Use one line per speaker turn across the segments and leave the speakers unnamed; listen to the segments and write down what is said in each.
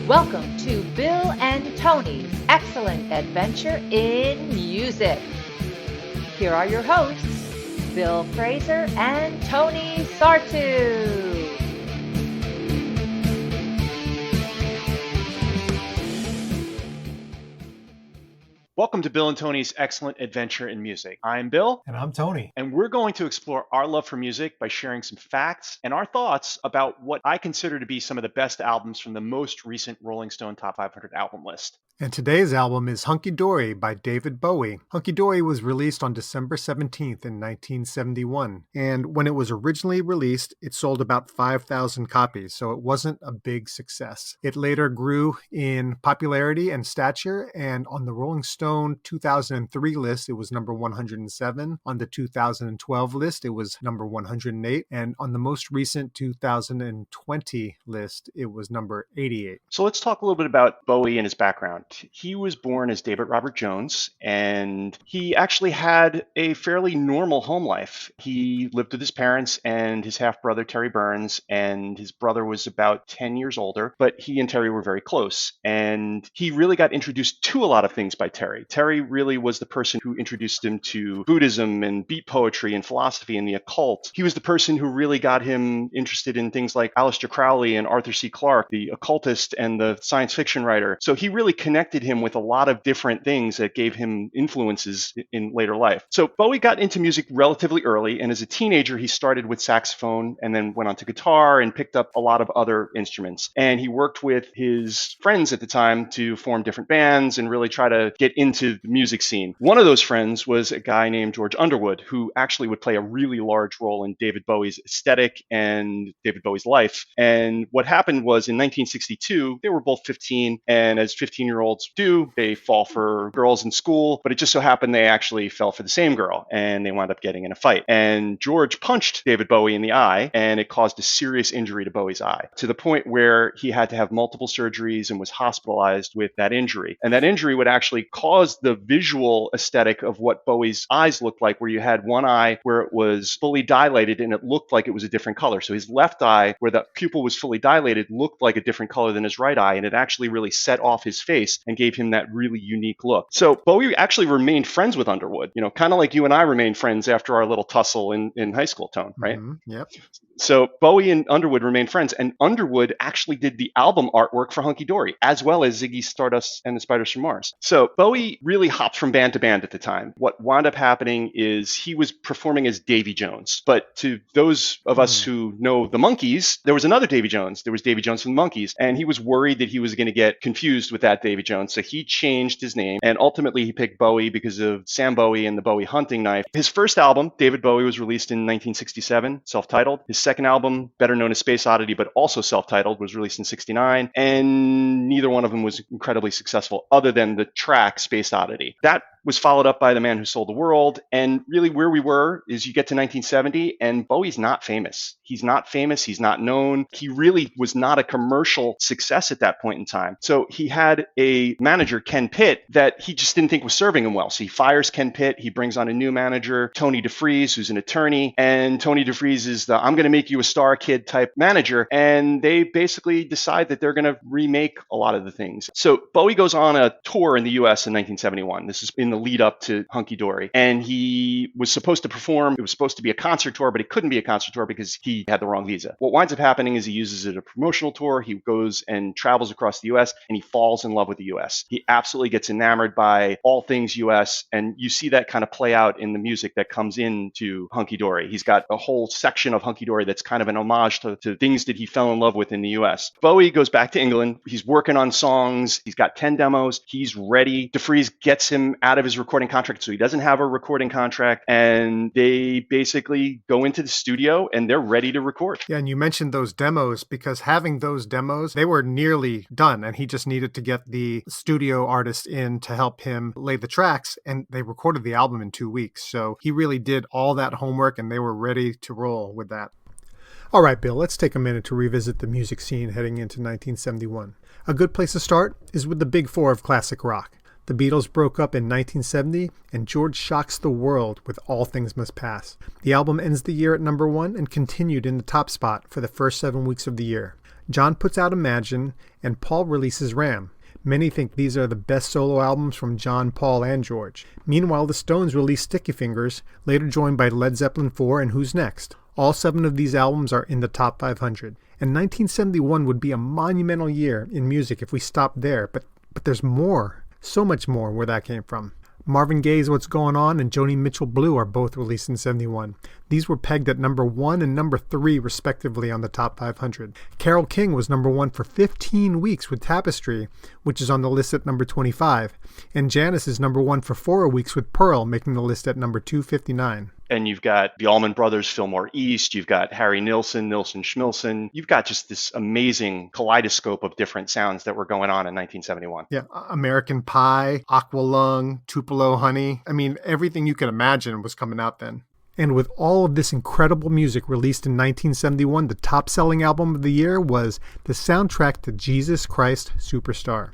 Welcome to Bill and Tony's Excellent Adventure in Music. Here are your hosts, Bill Fraser and Tony Sartu.
Welcome to Bill and Tony's Excellent Adventure in Music. I'm Bill.
And I'm Tony.
And we're going to explore our love for music by sharing some facts and our thoughts about what I consider to be some of the best albums from the most recent Rolling Stone Top 500 album list.
And today's album is Hunky Dory by David Bowie. Hunky Dory was released on December 17th in 1971. And when it was originally released, it sold about 5,000 copies, so it wasn't a big success. It later grew in popularity and stature, and on the Rolling Stone 2003 list, it was number 107. On the 2012 list, it was number 108. And on the most recent 2020 list, it was number 88.
So let's talk a little bit about Bowie and his background. He was born as David Robert Jones, and he actually had a fairly normal home life. He lived with his parents and his half-brother, Terry Burns, and his brother was about 10 years older, but he and Terry were very close. And he really got introduced to a lot of things by Terry. Terry really was the person who introduced him to Buddhism and beat poetry and philosophy and the occult. He was the person who really got him interested in things like Aleister Crowley and Arthur C. Clarke, the occultist and the science fiction writer. So he really connected him with a lot of different things that gave him influences in later life. So Bowie got into music relatively early, and as a teenager, he started with saxophone and then went on to guitar and picked up a lot of other instruments. And he worked with his friends at the time to form different bands and really try to get into the music scene. One of those friends was a guy named George Underwood, who actually would play a really large role in David Bowie's aesthetic and David Bowie's life. And what happened was in 1962, they were both 15, and as 15-year-olds do, they fall for girls in school, but it just so happened they actually fell for the same girl, and they wound up getting in a fight. And George punched David Bowie in the eye, and it caused a serious injury to Bowie's eye, to the point where he had to have multiple surgeries and was hospitalized with that injury. And that injury would actually cause the visual aesthetic of what Bowie's eyes looked like, where you had one eye where it was fully dilated and it looked like it was a different color. So his left eye, where the pupil was fully dilated, looked like a different color than his right eye, and it actually really set off his face and gave him that really unique look. So Bowie actually remained friends with Underwood, kind of like you and I remained friends after our little tussle in high school, Tone, right?
Mm-hmm. Yep.
So Bowie and Underwood remained friends, and Underwood actually did the album artwork for Hunky Dory, as well as Ziggy Stardust and the Spiders from Mars. So Bowie really hopped from band to band at the time. What wound up happening is he was performing as Davy Jones. But to those of us who know the Monkees, there was another Davy Jones. There was Davy Jones from the Monkees, and he was worried that he was going to get confused with that Davy Jones. So he changed his name, and ultimately he picked Bowie because of Sam Bowie and the Bowie hunting knife. His first album, David Bowie, was released in 1967, self-titled. His second album, better known as Space Oddity, but also self-titled, was released in 69, and neither one of them was incredibly successful other than the track Space Oddity. That was followed up by The Man Who Sold the World. And really where we were is you get to 1970 and Bowie's not famous. He's not famous. He's not known. He really was not a commercial success at that point in time. So he had a manager, Ken Pitt, that he just didn't think was serving him well. So he fires Ken Pitt. He brings on a new manager, Tony DeFries, who's an attorney. And Tony DeFries is the I'm going to make you a star kid type manager. And they basically decide that they're going to remake a lot of the things. So Bowie goes on a tour in the US in 1971. This is in the lead up to Hunky Dory. And he was supposed to perform. It was supposed to be a concert tour, but it couldn't be a concert tour because he had the wrong visa. What winds up happening is he uses it as a promotional tour. He goes and travels across the US and he falls in love with the US. He absolutely gets enamored by all things US. And you see that kind of play out in the music that comes into Hunky Dory. He's got a whole section of Hunky Dory that's kind of an homage to things that he fell in love with in the US. Bowie goes back to England. He's working on songs. He's got 10 demos. He's ready. DeFries gets him out of his recording contract, so he doesn't have a recording contract, and they basically go into the studio and they're ready to record.
Yeah, and you mentioned those demos because having those demos, they were nearly done, and he just needed to get the studio artist in to help him lay the tracks, and they recorded the album in 2 weeks. So he really did all that homework, and they were ready to roll with that. All right, Bill, let's take a minute to revisit the music scene heading into 1971. A good place to start is with the big four of classic rock. The Beatles broke up in 1970, and George shocks the world with All Things Must Pass. The album ends the year at number 1 and continued in the top spot for the first 7 weeks of the year. John puts out Imagine, and Paul releases Ram. Many think these are the best solo albums from John, Paul, and George. Meanwhile, the Stones released Sticky Fingers, later joined by Led Zeppelin 4 and Who's Next. All 7 of these albums are in the top 500. And 1971 would be a monumental year in music if we stopped there, but there's more, so much more where that came from. Marvin Gaye's What's Going On and Joni Mitchell Blue are both released in 71. These were pegged at number 1 and number 3 respectively on the top 500. Carole King was number 1 for 15 weeks with Tapestry, which is on the list at number 25. And Janis is number 1 for 4 weeks with Pearl, making the list at number 259.
And you've got the Allman Brothers, Fillmore East. You've got Harry Nilsson, Nilsson Schmilsson. You've got just this amazing kaleidoscope of different sounds that were going on in 1971.
Yeah, American Pie, Aqualung, Tupelo Honey. I mean, everything you could imagine was coming out then. And with all of this incredible music released in 1971, the top-selling album of the year was the soundtrack to Jesus Christ Superstar.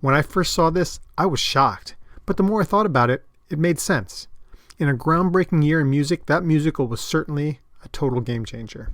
When I first saw this, I was shocked. But the more I thought about it, it made sense. In a groundbreaking year in music, that musical was certainly a total game changer.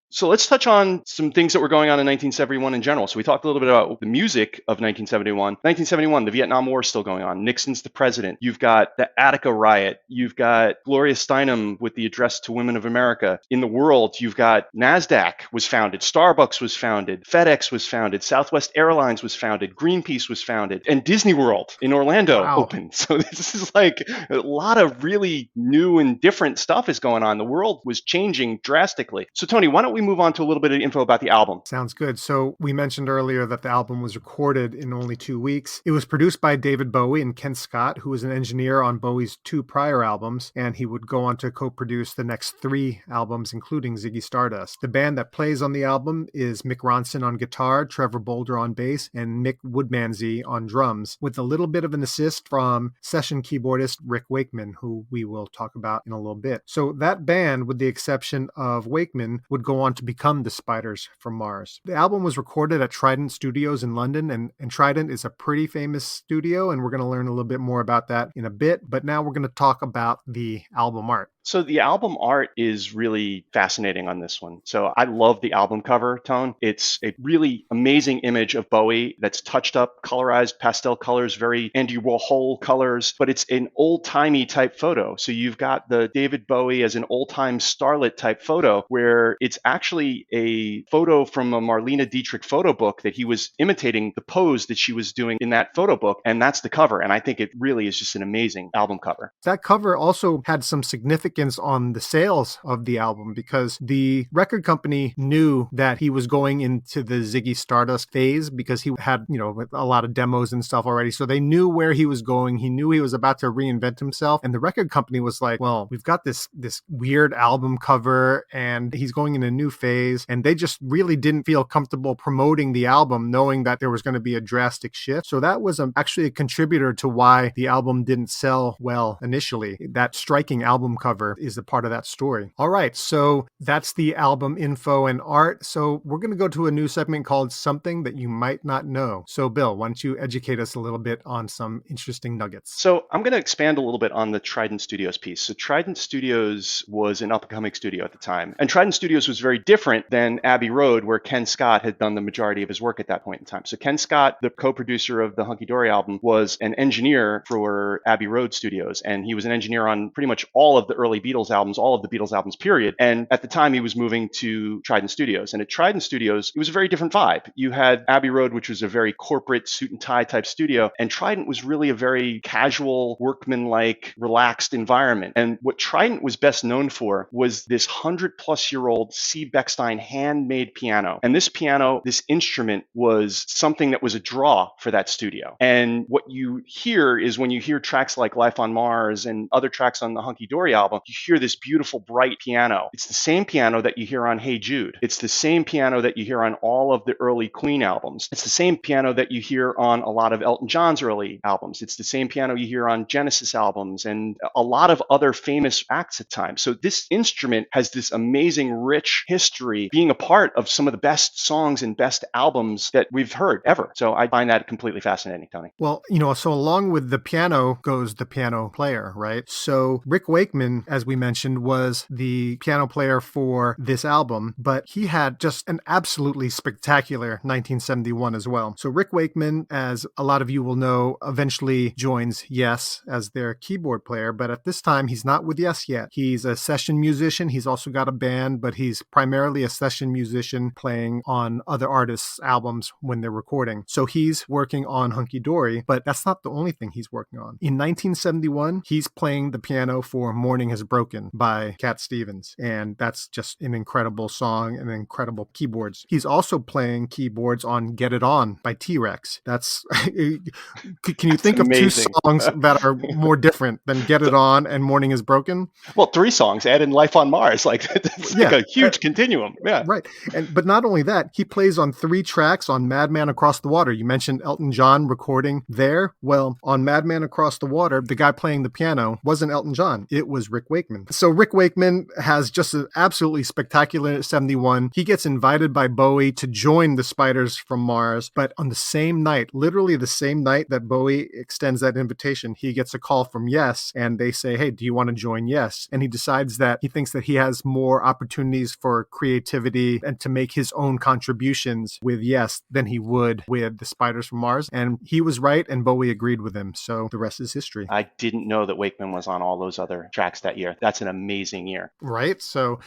So let's touch on some things that were going on in 1971 in general. So we talked a little bit about the music of 1971. 1971, the Vietnam War is still going on. Nixon's the president. You've got the Attica riot. You've got Gloria Steinem with the Address to Women of America. In the world, you've got NASDAQ was founded. Starbucks was founded. FedEx was founded. Southwest Airlines was founded. Greenpeace was founded. And Disney World in Orlando opened. So this is like a lot of really new and different stuff is going on. The world was changing drastically. So Tony, why don't we move on to a little bit of info about the album?
Sounds good. So we mentioned earlier that the album was recorded in only 2 weeks. It was produced by David Bowie and Ken Scott, who was an engineer on Bowie's 2 prior albums, and he would go on to co-produce the next 3 albums, including Ziggy Stardust. The band that plays on the album is Mick Ronson on guitar, Trevor Bolder on bass, and Mick Woodmansey on drums, with a little bit of an assist from session keyboardist Rick Wakeman, who we will talk about in a little bit. So that band, with the exception of Wakeman, would go on to become the Spiders from Mars. The album was recorded at Trident Studios in London, and Trident is a pretty famous studio, and we're going to learn a little bit more about that in a bit, but now we're going to talk about the album art.
So the album art is really fascinating on this one. So I love the album cover, Tone. It's a really amazing image of Bowie that's touched up, colorized, pastel colors, very Andy Warhol colors, but it's an old-timey type photo. So you've got the David Bowie as an old-time starlet type photo where it's actually a photo from a Marlene Dietrich photo book that he was imitating the pose that she was doing in that photo book, and that's the cover. And I think it really is just an amazing album cover.
That cover also had some significance on the sales of the album because the record company knew that he was going into the Ziggy Stardust phase because he had, a lot of demos and stuff already. So they knew where he was going. He knew he was about to reinvent himself. And the record company was like, well, we've got this weird album cover and he's going in a new phase. And they just really didn't feel comfortable promoting the album knowing that there was going to be a drastic shift. So that was actually a contributor to why the album didn't sell well initially. That striking album cover is a part of that story. All right, so that's the album info and art. So we're going to go to a new segment called Something That You Might Not Know. So Bill, why don't you educate us a little bit on some interesting nuggets?
So I'm going to expand a little bit on the Trident Studios piece. So Trident Studios was an up-and-coming studio at the time. And Trident Studios was very different than Abbey Road, where Ken Scott had done the majority of his work at that point in time. So Ken Scott, the co-producer of the Hunky Dory album, was an engineer for Abbey Road Studios. And he was an engineer on pretty much all of the early Beatles albums, all of the Beatles albums, period. And at the time, he was moving to Trident Studios. And at Trident Studios, it was a very different vibe. You had Abbey Road, which was a very corporate suit and tie type studio. And Trident was really a very casual, workman-like, relaxed environment. And what Trident was best known for was this 100-plus-year-old C. Bechstein handmade piano. And this piano, this instrument, was something that was a draw for that studio. And what you hear is when you hear tracks like Life on Mars and other tracks on the Hunky Dory album, you hear this beautiful, bright piano. It's the same piano that you hear on Hey Jude. It's the same piano that you hear on all of the early Queen albums. It's the same piano that you hear on a lot of Elton John's early albums. It's the same piano you hear on Genesis albums and a lot of other famous acts at times. So this instrument has this amazing, rich history being a part of some of the best songs and best albums that we've heard ever. So I find that completely fascinating, Tony.
Well, so along with the piano goes the piano player, right? So Rick Wakeman as we mentioned, was the piano player for this album, but he had just an absolutely spectacular 1971 as well. So Rick Wakeman, as a lot of you will know, eventually joins Yes as their keyboard player, but at this time he's not with Yes yet. He's a session musician. He's also got a band, but he's primarily a session musician playing on other artists' albums when they're recording. So he's working on Hunky Dory, but that's not the only thing he's working on. In 1971, he's playing the piano for Morning Has Broken by Cat Stevens, and that's just an incredible song and incredible keyboards. He's also playing keyboards on Get It On by T-Rex. That's can you think of
amazing.
2 songs that are more different than Get It On and Morning Is Broken?
Well, 3 songs, add in Life on Mars. Like, it's like a huge continuum. Yeah.
Right. But not only that, he plays on 3 tracks on Madman Across the Water. You mentioned Elton John recording there. Well, on Madman Across the Water, the guy playing the piano wasn't Elton John. It was Rick Wakeman. So Rick Wakeman has just an absolutely spectacular 71. He gets invited by Bowie to join the Spiders from Mars. But on the same night, literally the same night that Bowie extends that invitation, he gets a call from Yes, and they say, hey, do you want to join Yes? And he decides that he thinks that he has more opportunities for creativity and to make his own contributions with Yes than he would with the Spiders from Mars. And he was right, and Bowie agreed with him. So the rest is history.
I didn't know that Wakeman was on all those other tracks that year. That's an amazing year.
Right? So,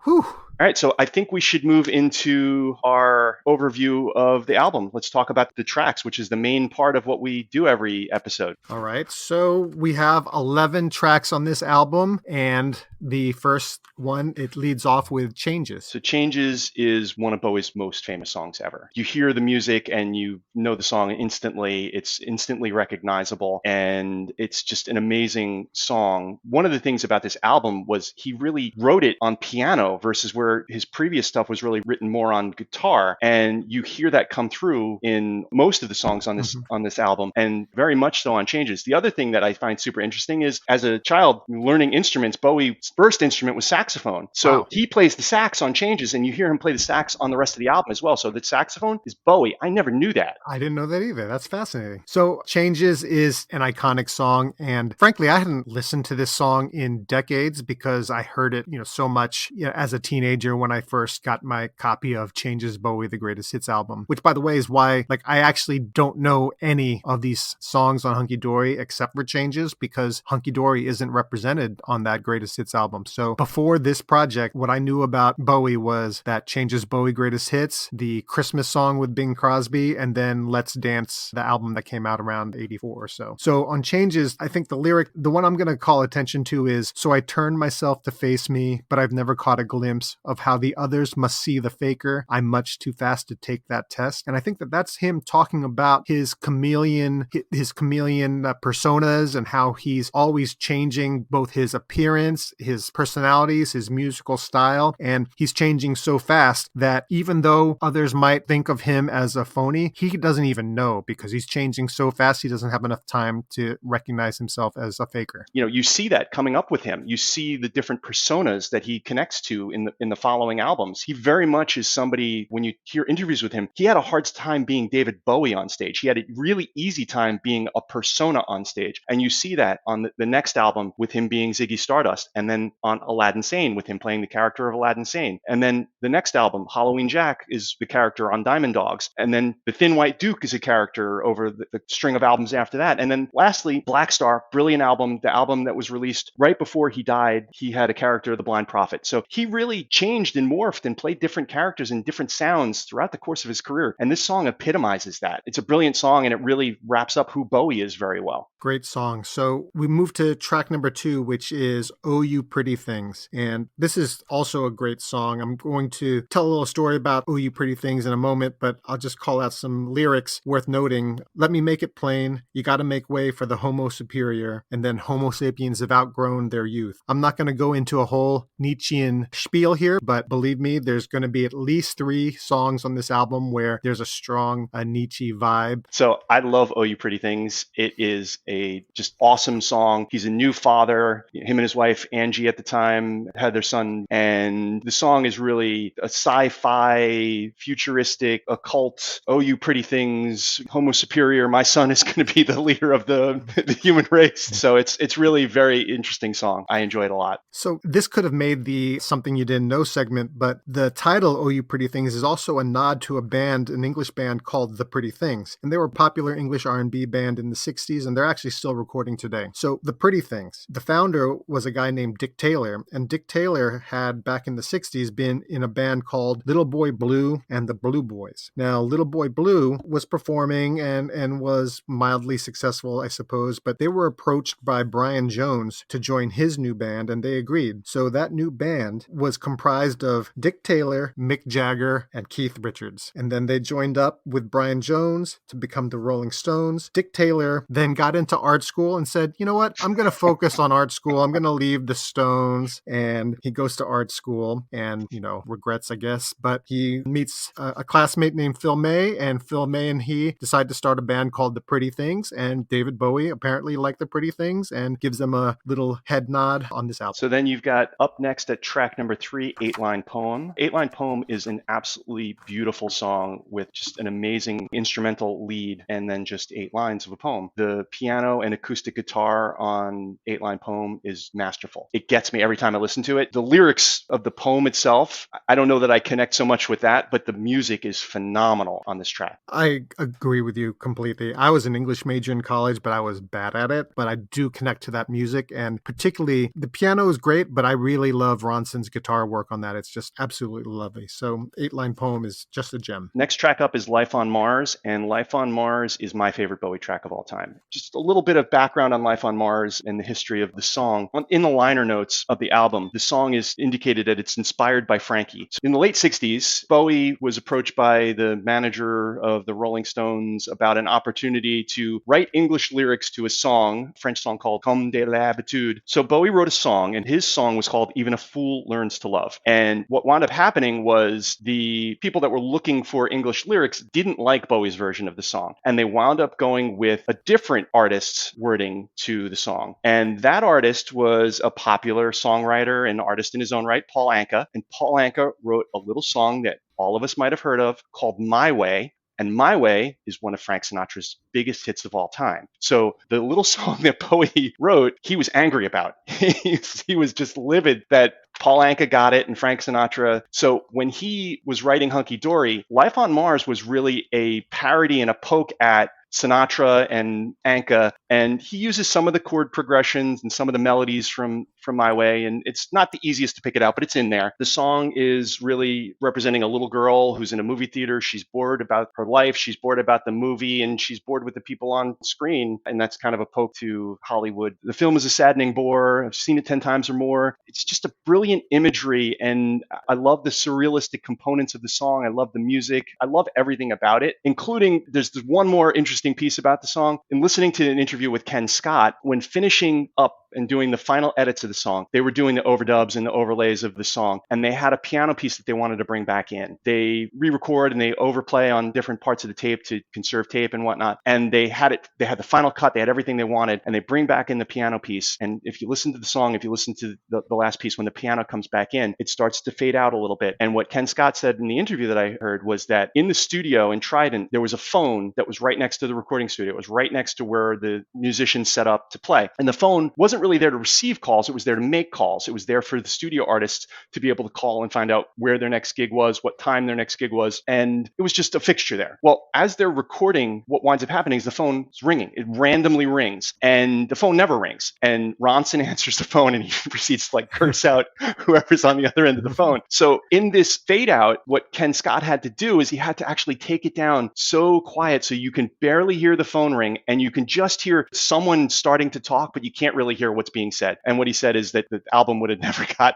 whew.
All right, so I think we should move into our overview of the album. Let's talk about the tracks, which is the main part of what we do every episode.
All right, so we have 11 tracks on this album, and the first one, it leads off with Changes.
So Changes is one of Bowie's most famous songs ever. You hear the music and you know the song instantly. It's instantly recognizable, and it's just an amazing song. One of the things about this album was he really wrote it on piano versus where his previous stuff was really written more on guitar, and you hear that come through in most of the songs on this album, and very much so on Changes. The other thing that I find super interesting is, as a child learning instruments, Bowie's first instrument was saxophone. So he plays the sax on Changes, and you hear him play the sax on the rest of the album as well. So the saxophone is Bowie. I never knew that.
I didn't know that either. That's fascinating. So Changes is an iconic song, and frankly, I hadn't listened to this song in decades because I heard it, so much as a teenager when I first got my copy of Changes Bowie, the Greatest Hits album, which by the way is why I actually don't know any of these songs on Hunky Dory except for Changes, because Hunky Dory isn't represented on that Greatest Hits album. So before this project, what I knew about Bowie was that Changes Bowie Greatest Hits, the Christmas song with Bing Crosby, and then Let's Dance, the album that came out around 84 or so. So on Changes, I think the lyric, the one I'm going to call attention to is, so I turned myself to face me, but I've never caught a glimpse of how the others must see the faker. I'm much too fast to take that test. And I think that that's him talking about his chameleon personas and how he's always changing both his appearance, his personalities, his musical style. And he's changing so fast that even though others might think of him as a phony, he doesn't even know, because he's changing so fast he doesn't have enough time to recognize himself as a faker.
You see that coming up with him. You see the different personas that he connects to in the following albums. He very much is somebody, when you hear interviews with him, he had a hard time being David Bowie on stage. He had a really easy time being a persona on stage. And you see that on the next album with him being Ziggy Stardust, and then on Aladdin Sane with him playing the character of Aladdin Sane. And then the next album, Halloween Jack, is the character on Diamond Dogs. And then The Thin White Duke is a character over the string of albums after that. And then lastly, Black Star, brilliant album, the album that was released right before he died. He had a character, The Blind Prophet. So he really changed and morphed and played different characters and different sounds throughout the course of his career. And this song epitomizes that. It's a brilliant song, and it really wraps up who Bowie is very well.
Great song. So we move to track number 2, which is Oh You Pretty Things. And this is also a great song. I'm going to tell a little story about Oh You Pretty Things in a moment, but I'll just call out some lyrics worth noting. Let me make it plain. You got to make way for the Homo superior, and then Homo sapiens have outgrown their youth. I'm not going to go into a whole Nietzschean spiel here, but believe me, there's going to be at least 3 songs on this album where there's a strong Nietzsche vibe.
So I love Oh You Pretty Things. It is a a just awesome song. He's a new father. Him and his wife, Angie, at the time had their son. And the song is really a sci-fi, futuristic, occult, oh, you pretty things, homo superior. My son is going to be the leader of the human race. So it's really a very interesting song. I enjoy it a lot.
So this could have made the Something You Didn't Know segment, but the title, Oh You Pretty Things, is also a nod to a band, an English band called The Pretty Things. And they were a popular English R&B band in the 60s, and they're actually still recording today. So The Pretty Things, the founder was a guy named Dick Taylor, and Dick Taylor had, back in the 60s, been in a band called Little Boy Blue and the Blue Boys. Now, Little Boy Blue was performing and was mildly successful, I suppose, but they were approached by Brian Jones to join his new band, and they agreed. So that new band was comprised of Dick Taylor, Mick Jagger, and Keith Richards. And then they joined up with Brian Jones to become the Rolling Stones. Dick Taylor then got into art school and said, you know what, I'm going to focus on art school. I'm going to leave the Stones. And he goes to art school and, regrets, I guess. But he meets a classmate named Phil May, and Phil May and he decide to start a band called The Pretty Things. And David Bowie apparently liked The Pretty Things and gives them a little head nod on this album.
So then you've got up next at track number 3, 8-Line Poem. 8-Line Poem is an absolutely beautiful song with just an amazing instrumental lead and then just 8 lines of a poem. The piano and acoustic guitar on 8-Line Poem is masterful. It gets me every time I listen to it. The lyrics of the poem itself, I don't know that I connect so much with that, but the music is phenomenal on this track.
I agree with you completely. I was an English major in college, but I was bad at it. But I do connect to that music, and particularly the piano is great, but I really love Ronson's guitar work on that. It's just absolutely lovely. So 8-Line Poem is just a gem.
Next track up is Life on Mars, and Life on Mars is my favorite Bowie track of all time. Just a little bit of background on Life on Mars and the history of the song. In the liner notes of the album, the song is indicated that it's inspired by Frankie. So in the late 60s, Bowie was approached by the manager of the Rolling Stones about an opportunity to write English lyrics to a song, a French song called Comme de l'habitude. So Bowie wrote a song, and his song was called Even a Fool Learns to Love. And what wound up happening was the people that were looking for English lyrics didn't like Bowie's version of the song. And they wound up going with a different artist's wording to the song. And that artist was a popular songwriter and artist in his own right, Paul Anka. And Paul Anka wrote a little song that all of us might have heard of called My Way. And My Way is one of Frank Sinatra's biggest hits of all time. So the little song that Bowie wrote, he was angry about. He was just livid that Paul Anka got it and Frank Sinatra. So when he was writing Hunky Dory, Life on Mars was really a parody and a poke at Sinatra and Anka, and he uses some of the chord progressions and some of the melodies from My Way, and it's not the easiest to pick it out, but it's in there. The song is really representing a little girl who's in a movie theater. She's bored about her life, she's bored about the movie, and she's bored with the people on screen, and that's kind of a poke to Hollywood. The film is a saddening bore. I've seen it 10 times or more. It's just a brilliant imagery, and I love the surrealistic components of the song. I love the music. I love everything about it, including there's one more interesting piece about the song. In listening to an interview with Ken Scott, when finishing up and doing the final edits of the song, they were doing the overdubs and the overlays of the song, and they had a piano piece that they wanted to bring back in. They re-record and they overplay on different parts of the tape to conserve tape and whatnot, and they had the final cut, they had everything they wanted, and they bring back in the piano piece. And if you listen to the song, if you listen to the last piece, when the piano comes back in, it starts to fade out a little bit. And what Ken Scott said in the interview that I heard was that in the studio in Trident, there was a phone that was right next to the recording studio. It was right next to where the musicians set up to play. And the phone wasn't really there to receive calls. It was there to make calls. It was there for the studio artists to be able to call and find out where their next gig was, what time their next gig was. And it was just a fixture there. Well, as they're recording, what winds up happening is the phone is ringing. It randomly rings and the phone never rings. And Ronson answers the phone and he proceeds to curse out whoever's on the other end of the phone. So in this fade out, what Ken Scott had to do is he had to actually take it down so quiet so you can barely hear the phone ring and you can just hear someone starting to talk, but you can't really hear what's being said. And what he said is that the album would have never got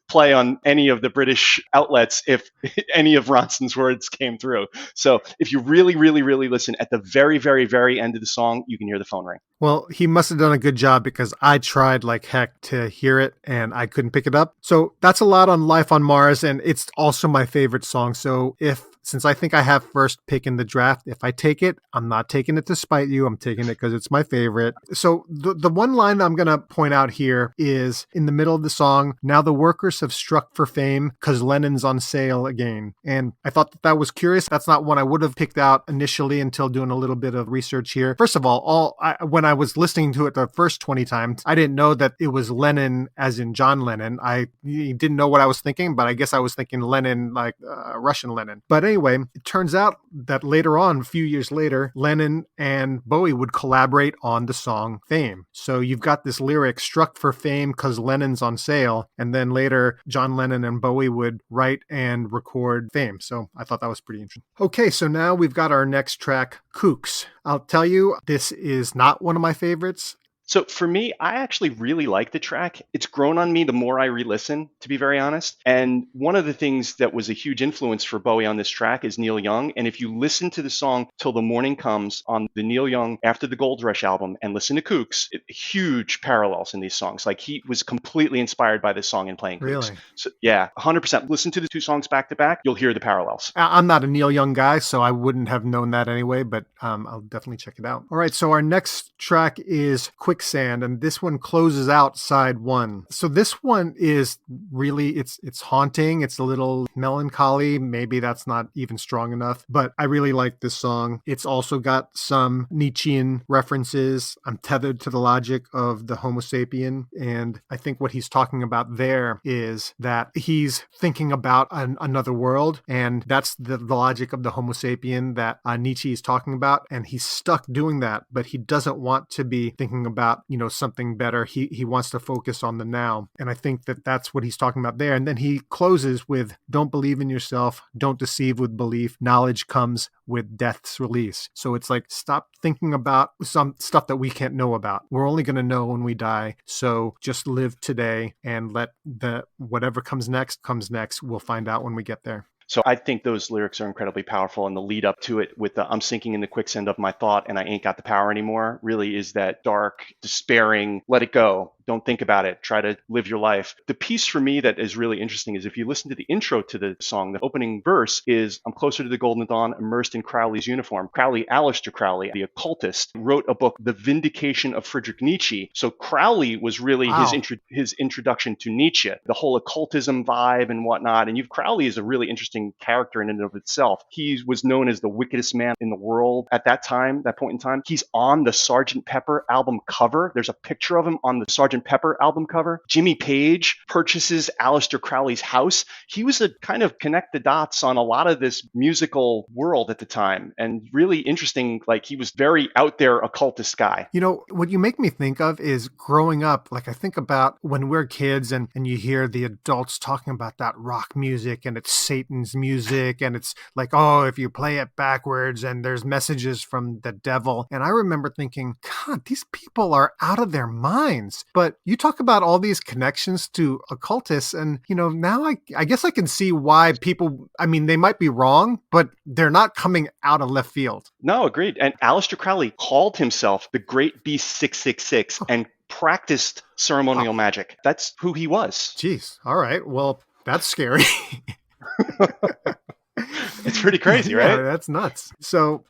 play on any of the British outlets if any of Ronson's words came through. So if you really, really, really listen at the very, very, very end of the song, you can hear the phone ring.
Well, he must have done a good job because I tried like heck to hear it and I couldn't pick it up. So that's a lot on Life on Mars, and it's also my favorite song. So if since I think I have first pick in the draft, if I take it, I'm not taking it to spite you. I'm taking it because it's my favorite. So the one line I'm going to point out here is in the middle of the song, now the workers have struck for fame because Lennon's on sale again. And I thought that was curious. That's not one I would have picked out initially until doing a little bit of research here. First of all, when I was listening to it the first 20 times, I didn't know that it was Lennon as in John Lennon. I didn't know what I was thinking, but I guess I was thinking Lenin like Russian Lenin. But anyway, it turns out that later on, a few years later, Lennon and Bowie would collaborate on the song Fame. So you've got this lyric, struck for fame because Lennon's on sale. And then later, John Lennon and Bowie would write and record Fame. So I thought that was pretty interesting. Okay, so now we've got our next track, Kooks. I'll tell you, this is not one of my favorites.
So for me, I actually really like the track. It's grown on me the more I re-listen, to be very honest. And one of the things that was a huge influence for Bowie on this track is Neil Young. And if you listen to the song Till the Morning Comes on the Neil Young After the Gold Rush album and listen to Kooks, huge parallels in these songs. Like he was completely inspired by this song in playing Kooks.
Really?
So yeah, 100%. Listen to the two songs back to back. You'll hear the parallels.
I'm not a Neil Young guy, so I wouldn't have known that anyway, but I'll definitely check it out. All right, so our next track is Quicksand, and this one closes out side one. So this one is really, it's haunting. It's a little melancholy. Maybe that's not even strong enough, but I really like this song. It's also got some Nietzschean references. I'm tethered to the logic of the Homo sapien, and I think what he's talking about there is that he's thinking about another world, and that's the logic of the Homo sapien that Nietzsche is talking about, and he's stuck doing that, but he doesn't want to be thinking about, something better. He wants to focus on the now, and I think that that's what he's talking about there. And then he closes with, don't believe in yourself, don't deceive with belief, knowledge comes with death's release. So it's like, stop thinking about some stuff that we can't know about. We're only going to know when we die. So just live today and let whatever comes next. We'll find out when we get there.
So I think those lyrics are incredibly powerful, and the lead up to it with the I'm sinking in the quicksand of my thought and I ain't got the power anymore really is that dark, despairing, let it go. Don't think about it. Try to live your life. The piece for me that is really interesting is if you listen to the intro to the song, the opening verse is, I'm closer to the golden dawn, immersed in Crowley's uniform. Crowley, Aleister Crowley, the occultist, wrote a book, The Vindication of Friedrich Nietzsche. So Crowley was really his introduction to Nietzsche, the whole occultism vibe and whatnot. And Crowley is a really interesting character in and of itself. He was known as the wickedest man in the world at that point in time. He's on the Sgt. Pepper album cover. There's a picture of him on the Sgt. Pepper album cover. Jimmy Page purchases Aleister Crowley's house. He was a kind of connect the dots on a lot of this musical world at the time, and really interesting. Like, he was very out there occultist guy.
What you make me think of is growing up. Like, I think about when we're kids and you hear the adults talking about that rock music and it's Satan's music, and it's like, oh, if you play it backwards and there's messages from the devil. And I remember thinking, God, these people are out of their minds. But you talk about all these connections to occultists, and now I guess I can see why people, they might be wrong, but they're not coming out of left field.
No, agreed. And Aleister Crowley called himself the Great Beast 666 and practiced ceremonial magic. That's who he was.
Jeez. All right. Well, that's scary.
It's pretty crazy, right?
Yeah, that's nuts. So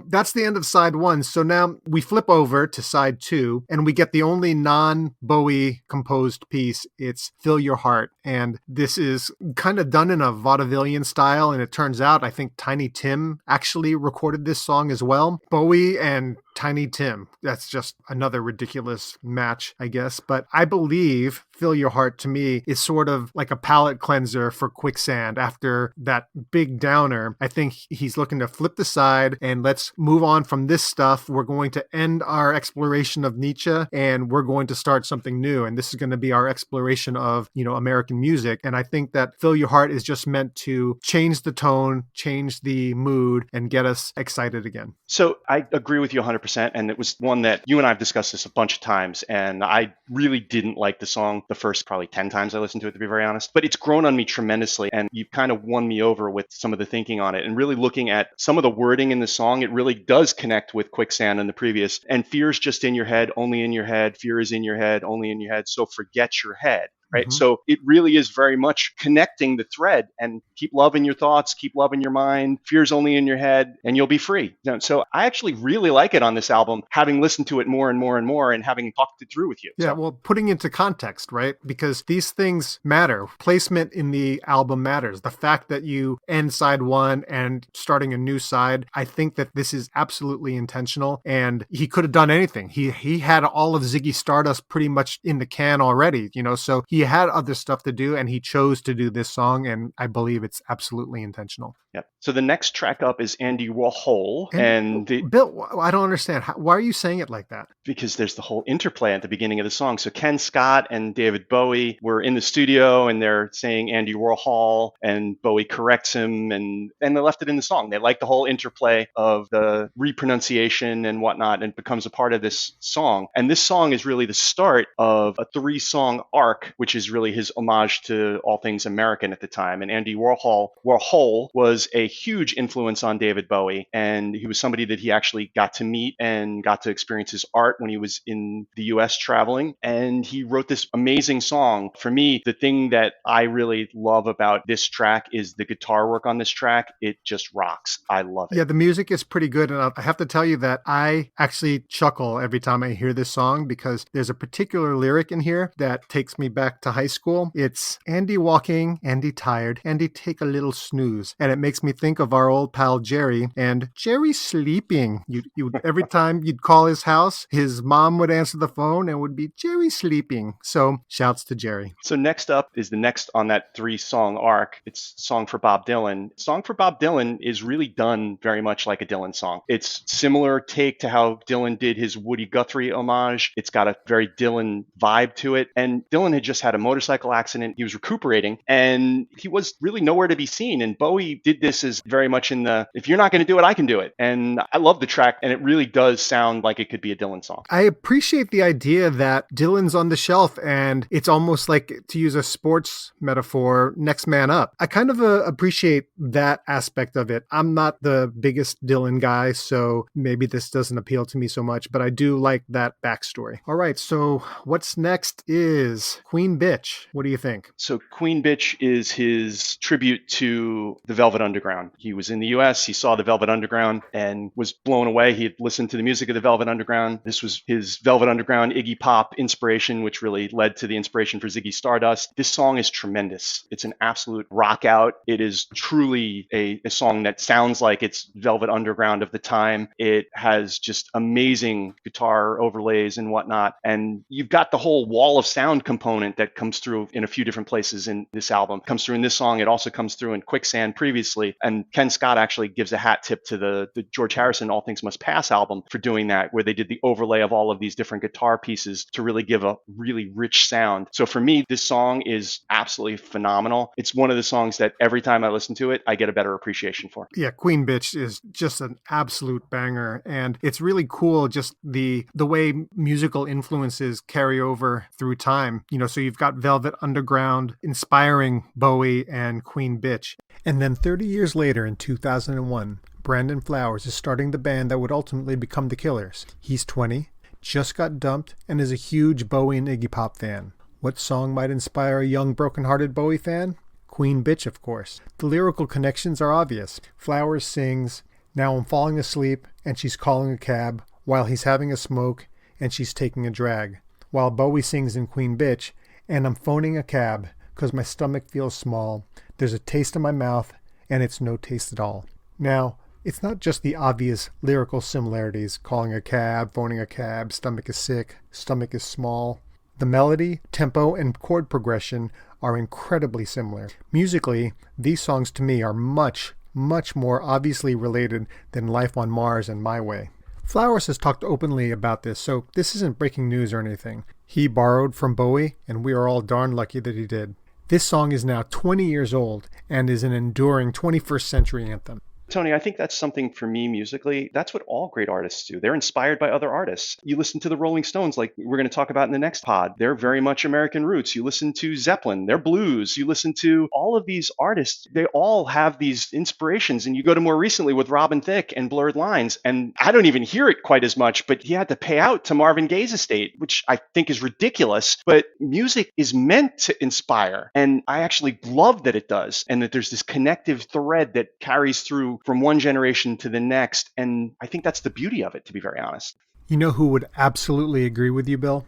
that's the end of side one. So now we flip over to side two, and we get the only non-Bowie composed piece. It's Fill Your Heart. And this is kind of done in a vaudevillian style. And it turns out, I think Tiny Tim actually recorded this song as well. Bowie and Tiny Tim. That's just another ridiculous match, I guess. But I believe Fill Your Heart to me is sort of like a palate cleanser for Quicksand after that big downer. I think he's looking to flip the side and let's move on from this stuff. We're going to end our exploration of Nietzsche and we're going to start something new. And this is going to be our exploration of, American music. And I think that Fill Your Heart is just meant to change the tone, change the mood, and get us excited again.
So I agree with you 100%. And it was one that you and I have discussed this a bunch of times. And I really didn't like the song the first probably 10 times I listened to it, to be very honest. But it's grown on me tremendously. And you've kind of won me over with some of the thinking on it. And really looking at some of the wording in the song, it really does connect with Quicksand and the previous. And fear's just in your head, only in your head. Fear is in your head, only in your head. So forget your head. right?
Mhm.
So it really is very much connecting the thread, and keep loving your thoughts, keep loving your mind, fear's only in your head, and you'll be free. So I actually really like it on this album, having listened to it more and more and more and having talked it through with you.
Yeah,
So
well, putting into context, right? Because these things matter. Placement in the album matters. The fact that you end side one and starting a new side, I think that this is absolutely intentional. And he could have done anything. He had all of Ziggy Stardust pretty much in the can already, so he had other stuff to do and he chose to do this song. And I believe it's absolutely intentional.
yeah. So the next track up is Andy Warhol,
And Bill, I don't understand. Why are you saying it like that?
because there's the whole interplay at the beginning of the song. So Ken Scott and David Bowie were in the studio and they're saying Andy Warhol, and Bowie corrects him, and they left it in the song. They like the whole interplay of the repronunciation and whatnot, and it becomes a part of this song. And this song is really the start of a 3-song arc, which is really his homage to all things American at the time. And Andy Warhol was a huge influence on David Bowie, and he was somebody that he actually got to meet and got to experience his art when he was in the US traveling. And he wrote this amazing song. For me, the thing that I really love about this track is the guitar work on this track. It just rocks. I love it.
Yeah, the music is pretty good. And I have to tell you that I actually chuckle every time I hear this song because there's a particular lyric in here that takes me back to high school. It's Andy walking, Andy tired, Andy take a little snooze. And it makes me think of our old pal Jerry, and Jerry sleeping. You every time you'd call his house, his mom would answer the phone and would be Jerry sleeping. So shouts to Jerry.
So next up is the next on that 3-song arc. It's Song for Bob Dylan. Song for Bob Dylan is really done very much like a Dylan song. It's similar take to how Dylan did his Woody Guthrie homage. It's got a very Dylan vibe to it. And Dylan had just had a motorcycle accident. He was recuperating and he was really nowhere to be seen. And Bowie did this as very much in the, if you're not going to do it, I can do it. And I love the track, and it really does sound like it could be a Dylan song.
I appreciate the idea that Dylan's on the shelf and it's almost like, to use a sports metaphor, next man up. I kind of appreciate that aspect of it. I'm not the biggest Dylan guy, so maybe this doesn't appeal to me so much, but I do like that backstory. All right, so what's next is Queen Bitch. What do you think?
So Queen Bitch is his tribute to the Velvet Underground. He was in the US, he saw the Velvet Underground and was blown away. He had listened to the music of the Velvet Underground. This was his Velvet Underground Iggy Pop inspiration, which really led to the inspiration for Ziggy Stardust. This song is tremendous. It's an absolute rock out. It is truly a song that sounds like it's Velvet Underground of the time. It has just amazing guitar overlays and whatnot. And you've got the whole wall of sound component that comes through in a few different places in this album. It comes through in this song. It also comes through in Quicksand previously. And Ken Scott actually gives a hat tip to the George Harrison All Things Must Pass album for doing that, where they did the overlay of all of these different guitar pieces to really give a really rich sound. So for me, this song is absolutely phenomenal. It's one of the songs that every time I listen to it, I get a better appreciation for.
Yeah, Queen Bitch is just an absolute banger. And it's really cool just the way musical influences carry over through time. So you've got Velvet Underground inspiring Bowie and Queen Bitch. And then 30 years later in 2001, Brandon Flowers is starting the band that would ultimately become the Killers. He's 20, just got dumped, and is a huge Bowie and Iggy Pop fan. What song might inspire a young broken-hearted Bowie fan? Queen Bitch, of course. The lyrical connections are obvious. Flowers sings, "Now I'm falling asleep, and she's calling a cab, while he's having a smoke, and she's taking a drag." While Bowie sings in Queen Bitch, "And I'm phoning a cab, 'cause my stomach feels small. There's a taste in my mouth, and it's no taste at all." Now, it's not just the obvious lyrical similarities, calling a cab, phoning a cab, stomach is sick, stomach is small. The melody, tempo, and chord progression are incredibly similar. Musically, these songs to me are much, much more obviously related than Life on Mars and My Way. Flowers has talked openly about this, so this isn't breaking news or anything. He borrowed from Bowie, and we are all darn lucky that he did. This song is now 20 years old and is an enduring 21st century anthem.
Tony, I think that's something for me musically. That's what all great artists do. They're inspired by other artists. You listen to the Rolling Stones, like we're going to talk about in the next pod. They're very much American roots. You listen to Zeppelin, they're blues. You listen to all of these artists, they all have these inspirations. And you go to more recently with Robin Thicke and Blurred Lines, and I don't even hear it quite as much, but he had to pay out to Marvin Gaye's estate, which I think is ridiculous. But music is meant to inspire. And I actually love that it does. And that there's this connective thread that carries through from one generation to the next. And I think that's the beauty of it, to be very honest.
You know who would absolutely agree with you, Bill?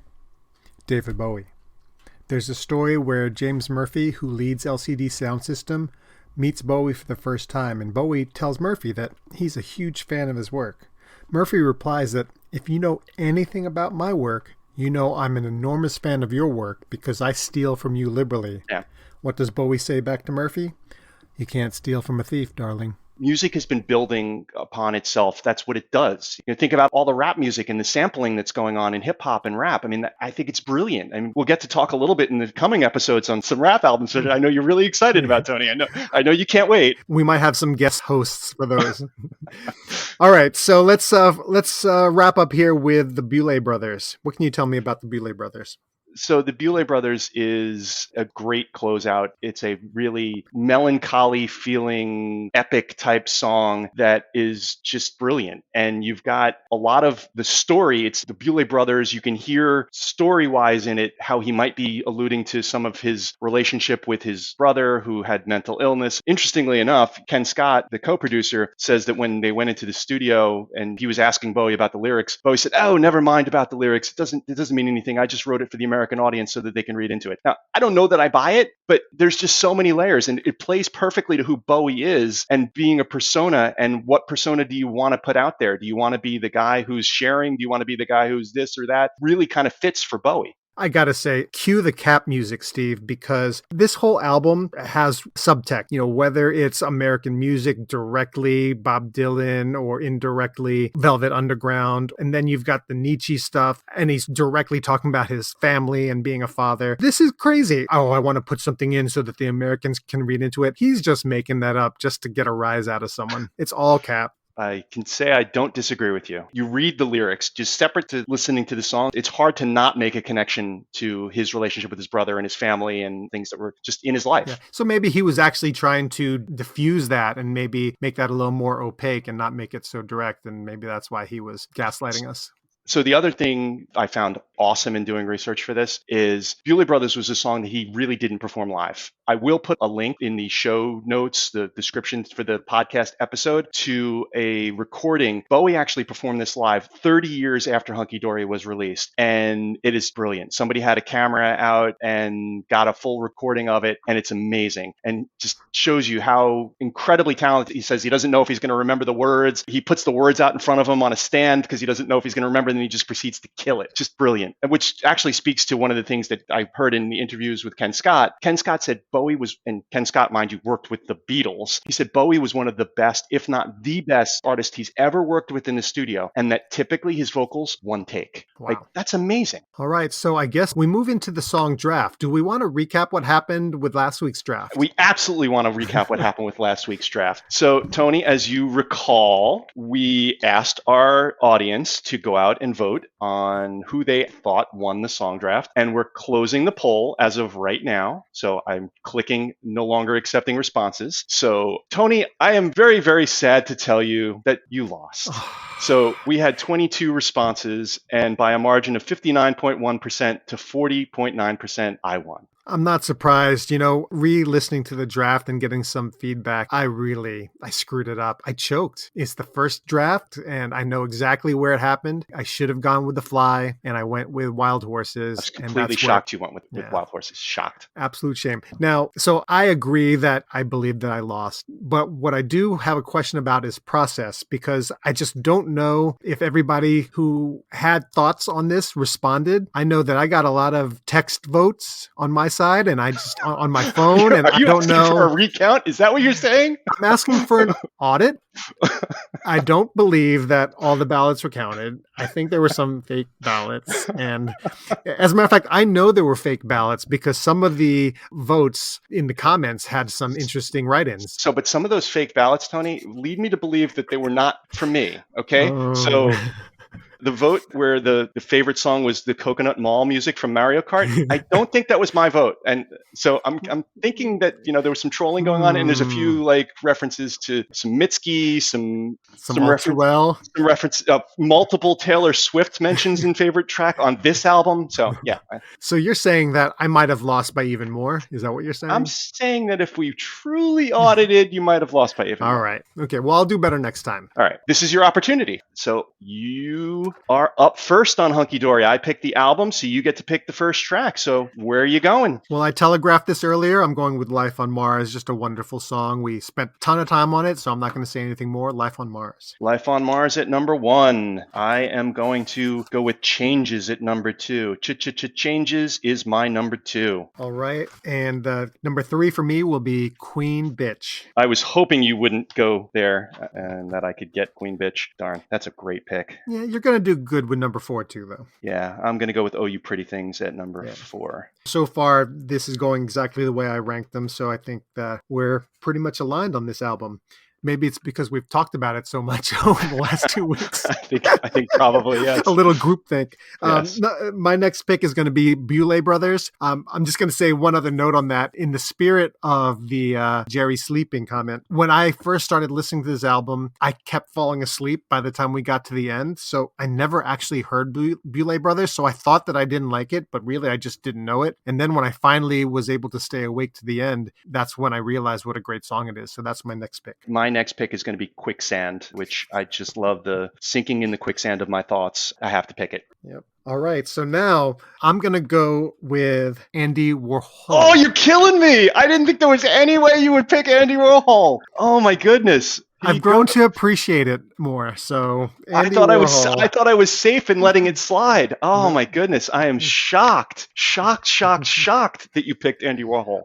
David Bowie. There's a story where James Murphy, who leads LCD Sound System, meets Bowie for the first time, and Bowie tells Murphy that he's a huge fan of his work. Murphy replies that if you know anything about my work, you know I'm an enormous fan of your work because I steal from you liberally.
Yeah.
What does Bowie say back to Murphy? You can't steal from a thief, darling.
Music has been building upon itself. That's what it does. Think about all the rap music and the sampling that's going on in hip hop and rap. I mean, I think it's brilliant. I mean, we'll get to talk a little bit in the coming episodes on some rap albums that I know you're really excited about, Tony. I know you can't wait.
We might have some guest hosts for those. All right, so let's wrap up here with the Bowie brothers. What can you tell me about the Bowie brothers?
So the Bowie Brothers is a great closeout. It's a really melancholy feeling, epic type song that is just brilliant. And you've got a lot of the story. It's the Bowie Brothers. You can hear story-wise in it how he might be alluding to some of his relationship with his brother who had mental illness. Interestingly enough, Ken Scott, the co-producer, says that when they went into the studio and he was asking Bowie about the lyrics, Bowie said, "Oh, never mind about the lyrics. It doesn't mean anything. I just wrote it for the American audience so that they can read into it." Now, I don't know that I buy it, but there's just so many layers and it plays perfectly to who Bowie is and being a persona. And what persona do you want to put out there? Do you want to be the guy who's sharing? Do you want to be the guy who's this or that? Really kind of fits for Bowie.
I gotta say, cue the cap music, Steve, because this whole album has subtext, whether it's American music directly, Bob Dylan, or indirectly, Velvet Underground. And then you've got the Nietzsche stuff, and he's directly talking about his family and being a father. This is crazy. Oh, I want to put something in so that the Americans can read into it. He's just making that up just to get a rise out of someone. It's all cap.
I can say I don't disagree with you. You read the lyrics, just separate to listening to the song. It's hard to not make a connection to his relationship with his brother and his family and things that were just in his life.
Yeah. So maybe he was actually trying to diffuse that and maybe make that a little more opaque and not make it so direct. And maybe that's why he was gaslighting us.
So the other thing I found awesome in doing research for this is Bowie Brothers was a song that he really didn't perform live. I will put a link in the show notes, the description for the podcast episode, to a recording. Bowie actually performed this live 30 years after Hunky Dory was released, and it is brilliant. Somebody had a camera out and got a full recording of it, and it's amazing. And just shows you how incredibly talented. He says he doesn't know if he's going to remember the words. He puts the words out in front of him on a stand because he doesn't know if he's going to remember, and then he just proceeds to kill it. Just brilliant. Which actually speaks to one of the things that I heard in the interviews with Ken Scott. Ken Scott said Bowie was, and Ken Scott, mind you, worked with the Beatles. He said Bowie was one of the best, if not the best artist he's ever worked with in the studio, and that typically his vocals, one take.
Wow.
Like, that's amazing.
All right, so I guess we move into the song draft. Do we want to recap what happened with last week's draft?
We absolutely want to recap what happened with last week's draft. So, Tony, as you recall, we asked our audience to go out and vote on who they thought won the song draft, and we're closing the poll as of right now. So I'm clicking no longer accepting responses. So, Tony, I am very, very sad to tell you that you lost. So we had 22 responses, and by a margin of 59.1% to 40.9%, I won.
I'm not surprised. Re-listening to the draft and getting some feedback, I screwed it up. I choked. It's the first draft, and I know exactly where it happened. I should have gone with The Fly, and I went with Wild Horses.
I was completely shocked you went with Wild Horses. Shocked.
Absolute shame. Now, so I agree that I believe that I lost, but what I do have a question about is process, because I just don't know if everybody who had thoughts on this responded. I know that I got a lot of text votes on my side and I just on my phone and
Are
I
you
don't
asking for
know.
a recount? Is that what you're saying?
I'm asking for an audit. I don't believe that all the ballots were counted. I think there were some fake ballots. And as a matter of fact, I know there were fake ballots because some of the votes in the comments had some interesting write-ins.
So, but some of those fake ballots, Tony, lead me to believe that they were not for me. Okay.
Oh.
So the vote where the favorite song was the Coconut Mall music from Mario Kart, I don't think that was my vote. And so I'm thinking that, there was some trolling going on, and there's a few like references to some Mitski,
Some
reference
Ultrawell.
some reference multiple Taylor Swift mentions in favorite track on this album. So yeah,
So you're saying that I might have lost by even more? Is that what you're saying?
I'm saying that if we truly audited, you might have lost by even
All
more.
right. Okay. Well, I'll do better next time.
All right. This is your opportunity. So you are up first on Hunky Dory. I picked the album, so you get to pick the first track. So where are you going?
Well, I telegraphed this earlier. I'm going with Life on Mars. Just a wonderful song. We spent a ton of time on it, so I'm not going to say anything more. Life on Mars.
Life on Mars at number 1. I am going to go with Changes at number 2. Changes is my number 2.
All right. And number 3 for me will be Queen Bitch.
I was hoping you wouldn't go there and that I could get Queen Bitch. Darn, that's a great pick.
Yeah, you're going to do good with number 4 too, though.
Yeah, I'm going to go with Oh You Pretty Things at number 4.
So far, this is going exactly the way I ranked them, so I think that we're pretty much aligned on this album. Maybe it's because we've talked about it so much over the last 2 weeks.
I think probably, yes.
A little groupthink.
Yes.
My next pick is going to be Bowie Brothers. I'm just going to say one other note on that. In the spirit of the Jerry sleeping comment, when I first started listening to this album, I kept falling asleep by the time we got to the end. So I never actually heard Bowie Brothers. So I thought that I didn't like it, but really I just didn't know it. And then when I finally was able to stay awake to the end, that's when I realized what a great song it is. So that's my next pick.
My next pick is going to be Quicksand, which I just love the sinking in the quicksand of my thoughts. I have to pick it.
Yep. All right. So now I'm going to go with Andy Warhol.
Oh, you're killing me. I didn't think there was any way you would pick Andy Warhol. Oh my goodness.
I've grown to appreciate it more. So
Andy Warhol. I thought I was safe in letting it slide. Oh my goodness. I am shocked that you picked Andy Warhol.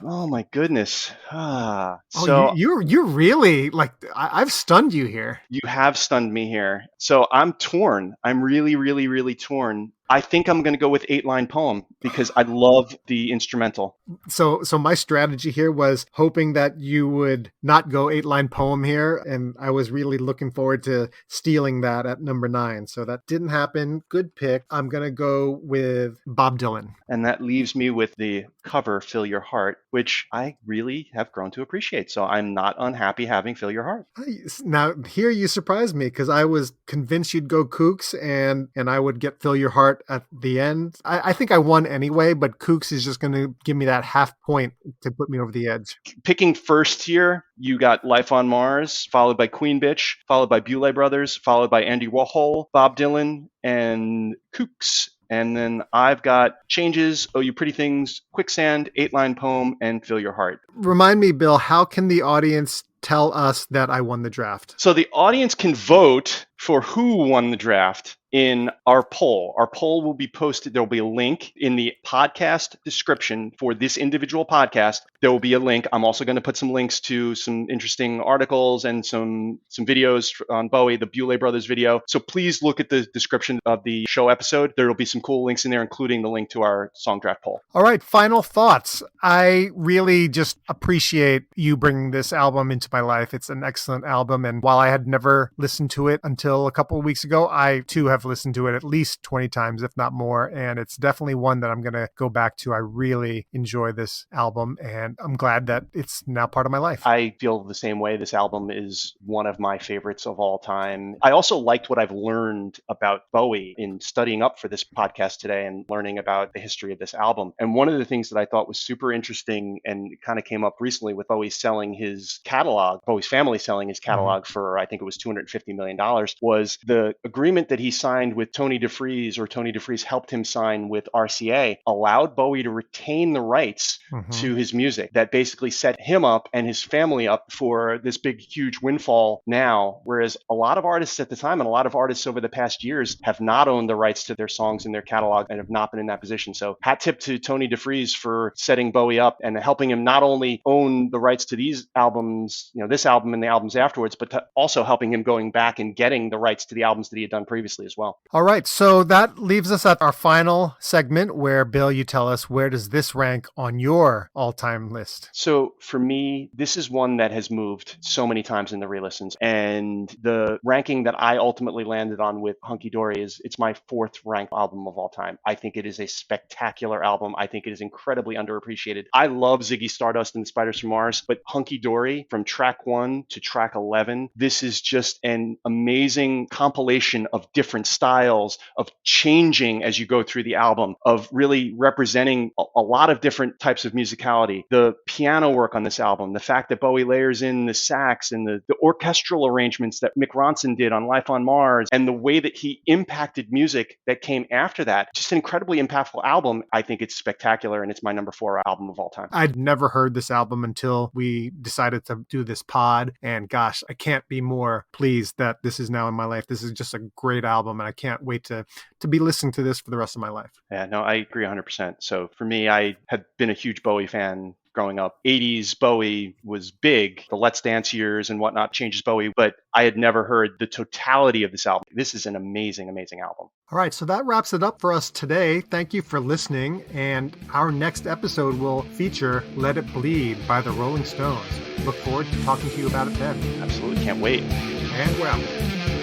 Oh my goodness.
So you're really like, I've stunned you here.
You have stunned me here. So I'm torn. I'm really, really, really torn. I think I'm going to go with 8-line poem because I love the instrumental.
So my strategy here was hoping that you would not go 8-line poem here. And I was really looking forward to stealing that at number 9. So that didn't happen. Good pick. I'm going to go with Bob Dylan.
And that leaves me with the cover, Fill Your Heart, which I really have grown to appreciate. So I'm not unhappy having Fill Your Heart.
Now, here you surprised me because I was convinced you'd go Kooks and I would get Fill Your Heart at the end. I think I won anyway, but Kooks is just going to give me that half point to put me over the edge.
Picking first here, you got Life on Mars, followed by Queen Bitch, followed by Bowie Brothers, followed by Andy Warhol, Bob Dylan, and Kooks. And then I've got Changes, Oh You Pretty Things, Quicksand, 8-line poem, and Fill Your Heart.
Remind me, Bill, how can the audience tell us that I won the draft?
So the audience can vote for who won the draft in our poll. Our poll will be posted. There will be a link in the podcast description for this individual podcast. There will be a link. I'm also going to put some links to some interesting articles and some videos on Bowie, the Bowie Brothers video. So please look at the description of the show episode. There will be some cool links in there, including the link to our song draft poll.
All right, final thoughts. I really just appreciate you bringing this album into my life. It's an excellent album. And while I had never listened to it until a couple of weeks ago, I too have listened to it at least 20 times, if not more. And it's definitely one that I'm going to go back to. I really enjoy this album and I'm glad that it's now part of my life.
I feel the same way. This album is one of my favorites of all time. I also liked what I've learned about Bowie in studying up for this podcast today and learning about the history of this album. And one of the things that I thought was super interesting and kind of came up recently with Bowie selling his catalog, Bowie's family selling his catalog for, I think it was $250 million. artist was the agreement that he signed with Tony DeFries, or Tony DeFries helped him sign with RCA, allowed Bowie to retain the rights to his music. That basically set him up and his family up for this big, huge windfall now, whereas a lot of artists at the time and a lot of artists over the past years have not owned the rights to their songs in their catalog and have not been in that position. So hat tip to Tony DeFries for setting Bowie up and helping him not only own the rights to these albums, this album and the albums afterwards, but also helping him going back and getting the rights to the albums that he had done previously as well.
All right. So that leaves us at our final segment where, Bill, you tell us, where does this rank on your all-time list?
So for me, this is one that has moved so many times in the re-listens. And the ranking that I ultimately landed on with Hunky Dory it's my 4th ranked album of all time. I think it is a spectacular album. I think it is incredibly underappreciated. I love Ziggy Stardust and the Spiders from Mars, but Hunky Dory, from track 1 to track 11, this is just an amazing compilation of different styles, of changing as you go through the album, of really representing a lot of different types of musicality. The piano work on this album, the fact that Bowie layers in the sax and the orchestral arrangements that Mick Ronson did on Life on Mars, and the way that he impacted music that came after that, just an incredibly impactful album. I think it's spectacular, and it's my number 4 album of all time.
I'd never heard this album until we decided to do this pod, and gosh, I can't be more pleased that this is now in my life. This is just a great album, and I can't wait to be listening to this for the rest of my life.
Yeah, no, I agree 100%. So for me, I had been a huge Bowie fan growing up. 80s Bowie was big. The Let's Dance years and whatnot changes Bowie, but I had never heard the totality of this album. This is an amazing, amazing album.
All right, so that wraps it up for us today. Thank you for listening, and our next episode will feature Let It Bleed by the Rolling Stones. Look forward to talking to you about it then.
Absolutely, can't wait.
And we're out.